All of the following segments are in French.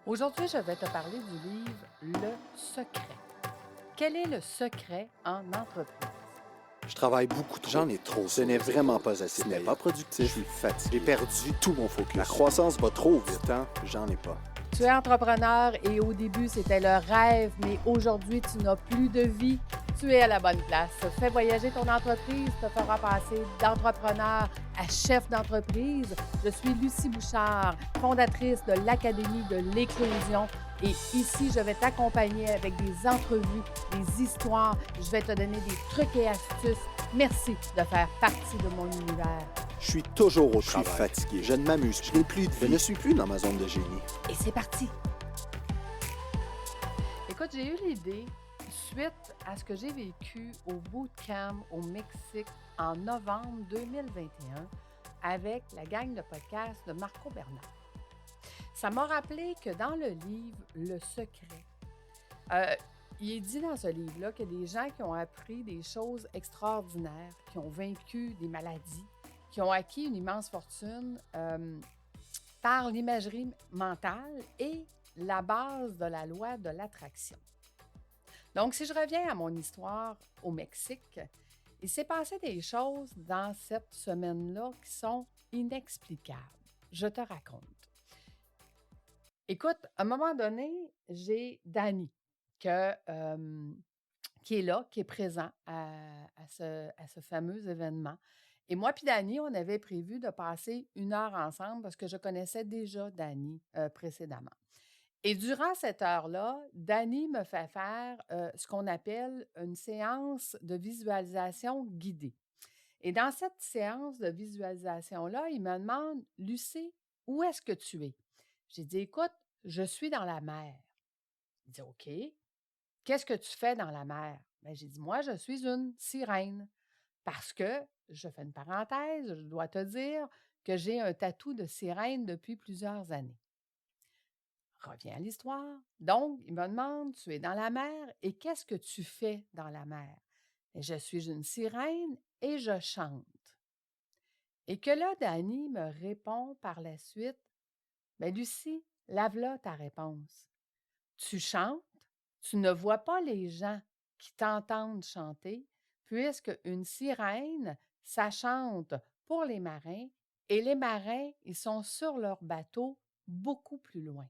Aujourd'hui, je vais te parler du livre Le Secret. Quel est le secret en entreprise? Je travaille beaucoup trop. J'en ai trop Ce sur n'est les vraiment épaules. pas assez Ce n'est payant. pas Je productif. suis fatigué. J'ai perdu tout mon focus. La croissance va trop Du vite. temps, j'en ai pas. Tu es entrepreneur et au début, c'était le rêve, mais aujourd'hui, tu n'as plus de vie. Tu es à la bonne place. Fais voyager ton entreprise, te fera passer d'entrepreneur à chef d'entreprise. Je suis Lucie Bouchard, fondatrice de l'Académie de l'éclosion. Et ici, je vais t'accompagner avec des entrevues, des histoires. Je vais te donner des trucs et astuces. Merci de faire partie de mon univers. Je suis toujours au Je suis travail. fatigué. Je ne m'amuse plus. Je n'ai plus de Je vie. ne suis plus dans ma zone de génie. Et c'est parti! Écoute, j'ai eu l'idée, suite à ce que j'ai vécu au bootcamp au Mexique en novembre 2021 avec la gang de podcast de Marco Bernard. Ça m'a rappelé que dans le livre Le Secret, il est dit dans ce livre-là qu'il y a des gens qui ont appris des choses extraordinaires, qui ont vaincu des maladies, qui ont acquis une immense fortune par l'imagerie mentale et la base de la loi de l'attraction. Donc, si je reviens à mon histoire au Mexique, il s'est passé des choses dans cette semaine-là qui sont inexplicables. Je te raconte. Écoute, à un moment donné, j'ai Danny qui est là, qui est présent à ce fameux événement. Et moi puis Danny, on avait prévu de passer 1 heure ensemble parce que je connaissais déjà Danny précédemment. Et durant cette heure-là, Danny me fait faire ce qu'on appelle une séance de visualisation guidée. Et dans cette séance de visualisation-là, il me demande, Lucie, où est-ce que tu es? J'ai dit, écoute, je suis dans la mer. Il dit, OK. Qu'est-ce que tu fais dans la mer? Bien, j'ai dit, moi, je suis une sirène. Parce que, je fais une parenthèse, je dois te dire que j'ai un tatou de sirène depuis plusieurs années. Reviens à l'histoire. Donc, il me demande, tu es dans la mer et qu'est-ce que tu fais dans la mer? Et je suis une sirène et je chante. Et que là, Danny me répond par la suite, bien, Lucie, lave-là ta réponse. Tu chantes, tu ne vois pas les gens qui t'entendent chanter, puisque une sirène, ça chante pour les marins et les marins, ils sont sur leur bateau beaucoup plus loin.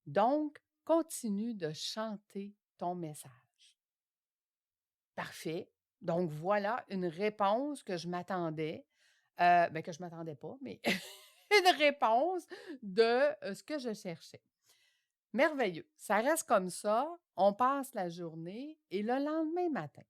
Donc, continue de chanter ton message. Parfait. Donc, voilà une réponse que je m'attendais, bien que je ne m'attendais pas, mais une réponse de ce que je cherchais. Merveilleux. Ça reste comme ça. On passe la journée et le lendemain matin,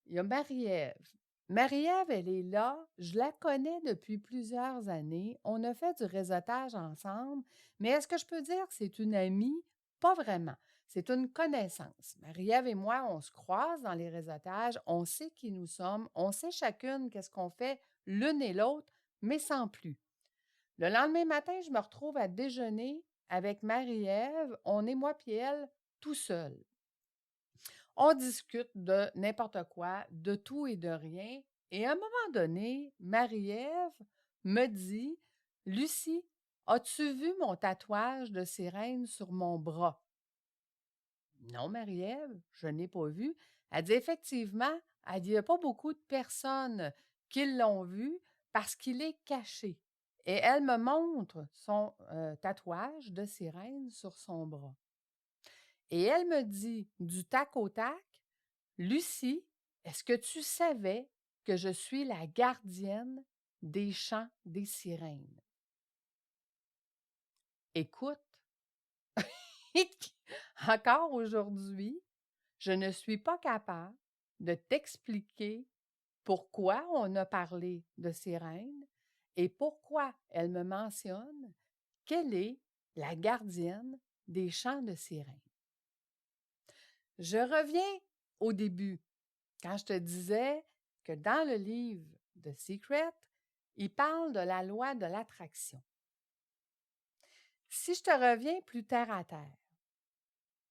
il y a Marie-Ève. Marie-Ève, elle est là. Je la connais depuis plusieurs années. On a fait du réseautage ensemble. Mais est-ce que je peux dire que c'est une amie? Pas vraiment. C'est une connaissance. Marie-Ève et moi, on se croise dans les réseautages. On sait qui nous sommes. On sait chacune qu'est-ce qu'on fait l'une et l'autre, mais sans plus. Le lendemain matin, je me retrouve à déjeuner avec Marie-Ève. On est, moi puis elle, tout seul. On discute de n'importe quoi, de tout et de rien. Et à un moment donné, Marie-Ève me dit, Lucie, as-tu vu mon tatouage de sirène sur mon bras? Non, Marie-Ève, je n'ai pas vu. Elle dit effectivement, elle dit, il n'y a pas beaucoup de personnes qui l'ont vu parce qu'il est caché. Et elle me montre son tatouage de sirène sur son bras. Et elle me dit du tac au tac, Lucie, est-ce que tu savais que je suis la gardienne des chants des sirènes? Écoute, encore aujourd'hui, je ne suis pas capable de t'expliquer pourquoi on a parlé de sirène et pourquoi elle me mentionne qu'elle est la gardienne des chants de sirène. Je reviens au début, quand je te disais que dans le livre de Secret, il parle de la loi de l'attraction. Si je te reviens plus terre à terre,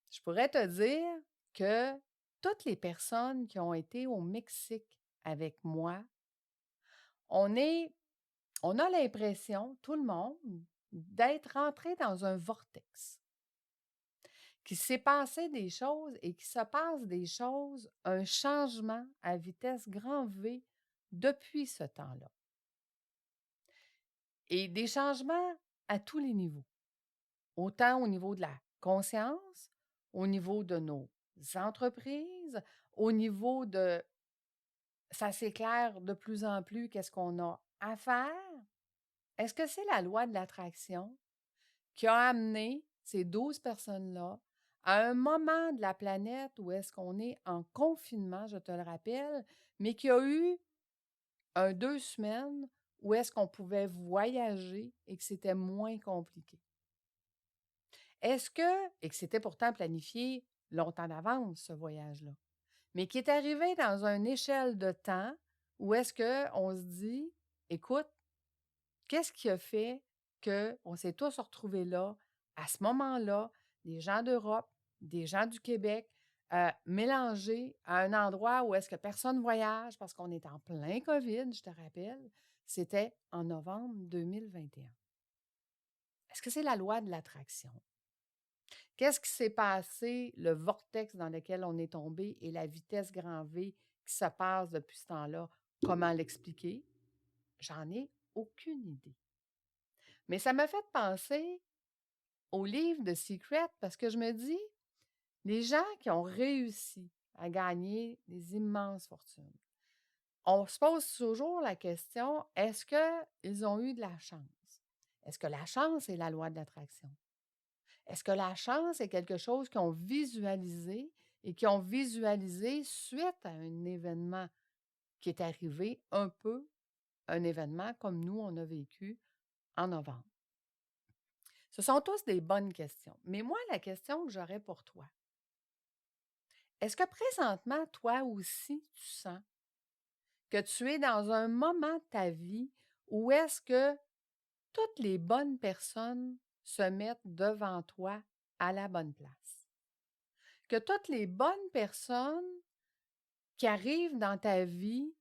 je pourrais te dire que toutes les personnes qui ont été au Mexique avec moi, on a l'impression, tout le monde, d'être rentré dans un vortex, qu'il s'est passé des choses et qu'il se passe des choses, un changement à vitesse grand V depuis ce temps-là. Et des changements à tous les niveaux, autant au niveau de la conscience, au niveau de nos entreprises, au niveau de ça s'éclaire de plus en plus qu'est-ce qu'on a à faire. Est-ce que c'est la loi de l'attraction qui a amené ces 12 personnes-là à un moment de la planète où est-ce qu'on est en confinement, je te le rappelle, mais qu'il y a eu 2 semaines où est-ce qu'on pouvait voyager et que c'était moins compliqué? Est-ce que, et que c'était pourtant planifié longtemps d'avance, ce voyage-là, mais qui est arrivé dans une échelle de temps où est-ce qu'on se dit, écoute, qu'est-ce qui a fait qu'on s'est tous retrouvés là, à ce moment-là, des gens d'Europe, des gens du Québec, mélangés à un endroit où est-ce que personne voyage parce qu'on est en plein COVID, je te rappelle, c'était en novembre 2021. Est-ce que c'est la loi de l'attraction? Qu'est-ce qui s'est passé, le vortex dans lequel on est tombé et la vitesse grand V qui se passe depuis ce temps-là? Comment l'expliquer? J'en ai aucune idée. Mais ça m'a fait penser au livre de Secret parce que je me dis, les gens qui ont réussi à gagner des immenses fortunes, on se pose toujours la question, est-ce qu'ils ont eu de la chance? Est-ce que la chance est la loi de l'attraction? Est-ce que la chance est quelque chose qu'ils ont visualisé et qui ont visualisé suite à un événement qui est arrivé, un peu un événement comme nous, on a vécu en novembre? Ce sont tous des bonnes questions. Mais moi, la question que j'aurais pour toi, est-ce que présentement, toi aussi, tu sens que tu es dans un moment de ta vie où est-ce que toutes les bonnes personnes se mettent devant toi à la bonne place? Que toutes les bonnes personnes qui arrivent dans ta vie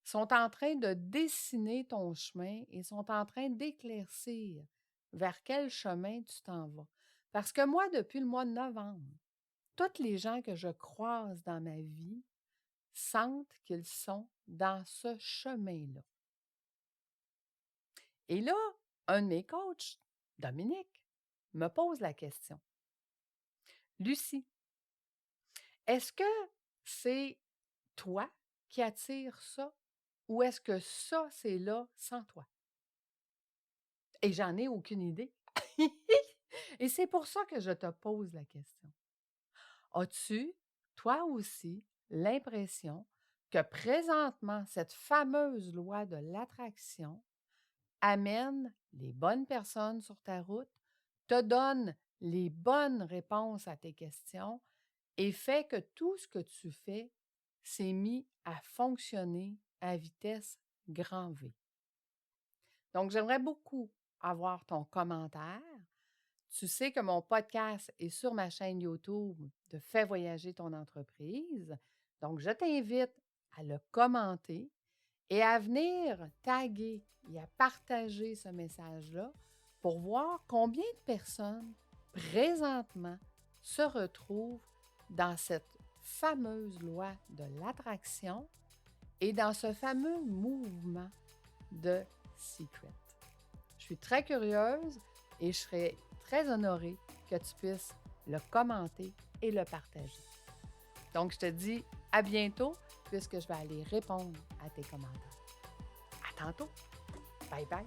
sont en train de dessiner ton chemin et sont en train d'éclaircir vers quel chemin tu t'en vas. Parce que moi, depuis le mois de novembre, toutes les gens que je croise dans ma vie sentent qu'ils sont dans ce chemin-là. Et là, un de mes coachs, Dominique, me pose la question. Lucie, est-ce que c'est toi qui attire ça ou est-ce que ça, c'est là sans toi? Et j'en ai aucune idée. Et c'est pour ça que je te pose la question. As-tu, toi aussi, l'impression que présentement, cette fameuse loi de l'attraction amène les bonnes personnes sur ta route, te donne les bonnes réponses à tes questions et fait que tout ce que tu fais s'est mis à fonctionner à vitesse grand V? Donc, j'aimerais beaucoup avoir ton commentaire. Tu sais que mon podcast est sur ma chaîne YouTube de Fais voyager ton entreprise. Donc, je t'invite à le commenter et à venir taguer et à partager ce message-là pour voir combien de personnes présentement se retrouvent dans cette fameuse loi de l'attraction et dans ce fameux mouvement de Secret. Je suis très curieuse et je serais très honorée que tu puisses le commenter et le partager. Donc, je te dis à bientôt puisque je vais aller répondre à tes commentaires. À tantôt. Bye bye.